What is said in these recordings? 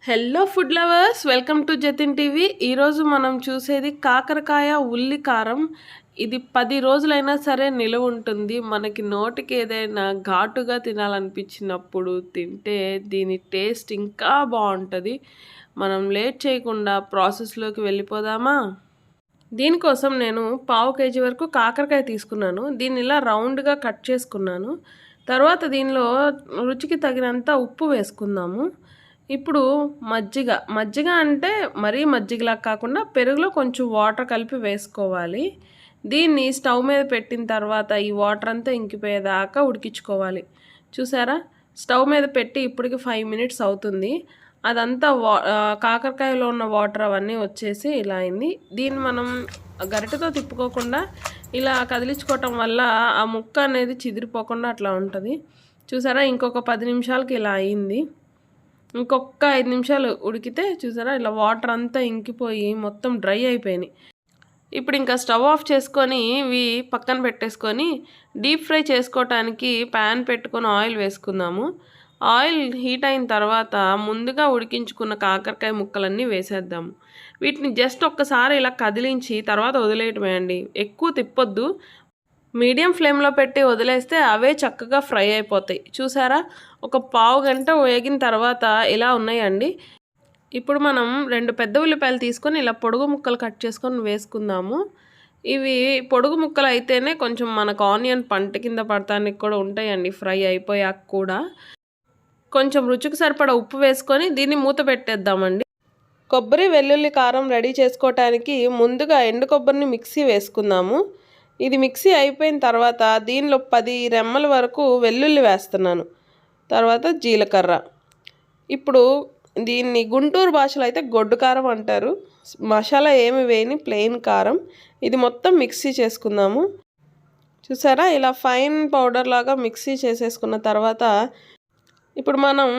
Hello food lovers, welcome to Jatin TV. ఈరోజు మనం చూసేది కాకరకాయ ఉల్లి కారం. ఇది 10 రోజులైనా సరే నిలువ ఉంటుంది. మనకి నోటికి ఏదైనా ఘాటుగా తినాలనిపించినప్పుడు తింటే దీని టేస్ట్ ఇంకా బాగుంటుంది. మనం లేట్ చేయకుండా ప్రాసెస్లోకి వెళ్ళిపోదామా? దీనికోసం నేను 1/2 kg వరకు కాకరకాయ తీసుకున్నాను. దీన్ని ఇలా రౌండ్గా కట్ చేసుకున్నాను. తర్వాత దీనిలో రుచికి తగినంత ఉప్పు వేసుకుందాము. ఇప్పుడు మజ్జిగ అంటే మరీ మజ్జిగలా కాకుండా పెరుగులో కొంచెం వాటర్ కలిపి వేసుకోవాలి. దీన్ని స్టవ్ మీద పెట్టిన తర్వాత ఈ వాటర్ అంతా ఇంకిపోయేదాకా ఉడికించుకోవాలి. చూసారా, స్టవ్ మీద పెట్టి ఇప్పటికి 5 minutes అవుతుంది. అదంతా కాకరకాయలో ఉన్న వాటర్ అవన్నీ వచ్చేసి ఇలా అయింది. దీన్ని మనం గరిటెతో తిప్పుకోకుండా ఇలా కదిలించుకోవటం వల్ల ఆ ముక్క అనేది చిదిరిపోకుండా అట్లా ఉంటుంది. చూసారా, ఇంకొక 10 నిమిషాలకి ఇలా అయింది. ఇంకొక 5 నిమిషాలు ఉడికితే చూసారా ఇలా వాటర్ అంతా ఇంకిపోయి మొత్తం డ్రై అయిపోయినాయి. ఇప్పుడు ఇంకా స్టవ్ ఆఫ్ చేసుకొని ఇవి పక్కన పెట్టేసుకొని డీప్ ఫ్రై చేసుకోవటానికి ప్యాన్ పెట్టుకొని ఆయిల్ వేసుకుందాము. ఆయిల్ హీట్ అయిన తర్వాత ముందుగా ఉడికించుకున్న కాకరకాయ ముక్కలన్నీ వేసేద్దాము. వీటిని జస్ట్ ఒక్కసారి ఇలా కదిలించి తర్వాత వదిలేయటమే అండి. ఎక్కువ తిప్పొద్దు. మీడియం ఫ్లేమ్లో పెట్టి వదిలేస్తే అవే చక్కగా ఫ్రై అయిపోతాయి. చూసారా, ఒక పావు గంట వేగిన తర్వాత ఇలా ఉన్నాయండి. ఇప్పుడు మనం 2 పెద్ద ఉల్లిపాయలు తీసుకొని ఇలా పొడుగు ముక్కలు కట్ చేసుకొని వేసుకుందాము. ఇవి పొడుగు ముక్కలు అయితేనే కొంచెం మనకు ఆనియన్ పంట కింద పడటానికి కూడా ఉంటాయండి. ఫ్రై అయిపోయాక కూడా కొంచెం రుచికి సరిపడా ఉప్పు వేసుకొని దీన్ని మూత పెట్టేద్దామండి. కొబ్బరి వెల్లుల్లి కారం రెడీ చేసుకోవటానికి ముందుగా ఎండు కొబ్బరిని మిక్సీ వేసుకుందాము. ఇది మిక్సీ అయిపోయిన తర్వాత దీనిలో 10 రెమ్మల వరకు వెల్లుల్లి వేస్తున్నాను. తర్వాత జీలకర్ర. ఇప్పుడు దీన్ని గుంటూరు భాషలో అయితే గొడ్డు కారం అంటారు. మసాలా ఏమి వేయని ప్లెయిన్ కారం. ఇది మొత్తం మిక్సీ చేసుకుందాము. చూసారా, ఇలా ఫైన్ పౌడర్ లాగా మిక్సీ చేసేసుకున్న తర్వాత ఇప్పుడు మనం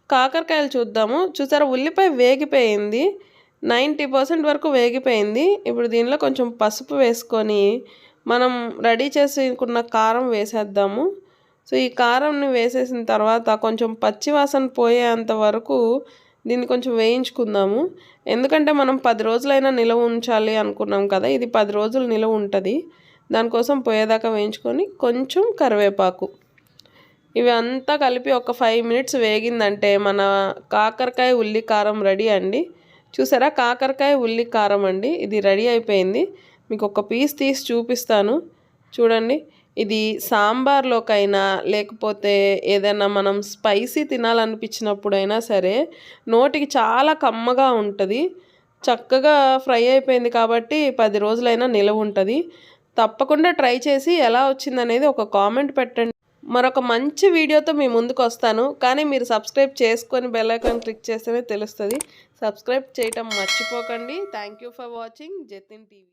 కాకరకాయలు చూద్దాము. చూసారా, ఉల్లిపాయ వేగిపోయింది. 90% వరకు వేగిపోయింది. ఇప్పుడు దీనిలో కొంచెం పసుపు వేసుకొని మనం రెడీ చేసుకున్న కారం వేసేద్దాము. సో ఈ కారంని వేసేసిన తర్వాత కొంచెం పచ్చివాసన పోయేంత వరకు దీన్ని కొంచెం వేయించుకుందాము. ఎందుకంటే మనం 10 రోజులైనా నిల్వ ఉంచాలి అనుకున్నాం కదా, ఇది 10 రోజులు నిల్వ ఉంటుంది. దానికోసం పోయేదాకా వేయించుకొని కొంచెం కరివేపాకు ఇవి అంతా కలిపి ఒక 5 minutes వేగిందంటే మన కాకరకాయ ఉల్లి కారం రెడీ అండి. చూసారా, కాకరకాయ ఉల్లి కారం అండి, ఇది రెడీ అయిపోయింది. మీకు ఒక పీస్ తీసి చూపిస్తాను చూడండి. ఇది సాంబార్లోకైనా లేకపోతే ఏదైనా మనం స్పైసీ తినాలనిపించినప్పుడైనా సరే నోటికి చాలా కమ్మగా ఉంటుంది. చక్కగా ఫ్రై అయిపోయింది కాబట్టి 10 రోజులైనా నిలవ ఉంటుంది. తప్పకుండా ట్రై చేసి ఎలా వచ్చిందనేది ఒక కామెంట్ పెట్టండి. మరొక మంచి వీడియోతో మీ ముందుకు వస్తాను. కానీ మీరు సబ్స్క్రైబ్ చేసుకొని బెల్ ఐకాన్ క్లిక్ చేస్తేనే తెలుస్తుంది. సబ్స్క్రైబ్ చేయటం మర్చిపోకండి. Thank you for watching Jatin TV.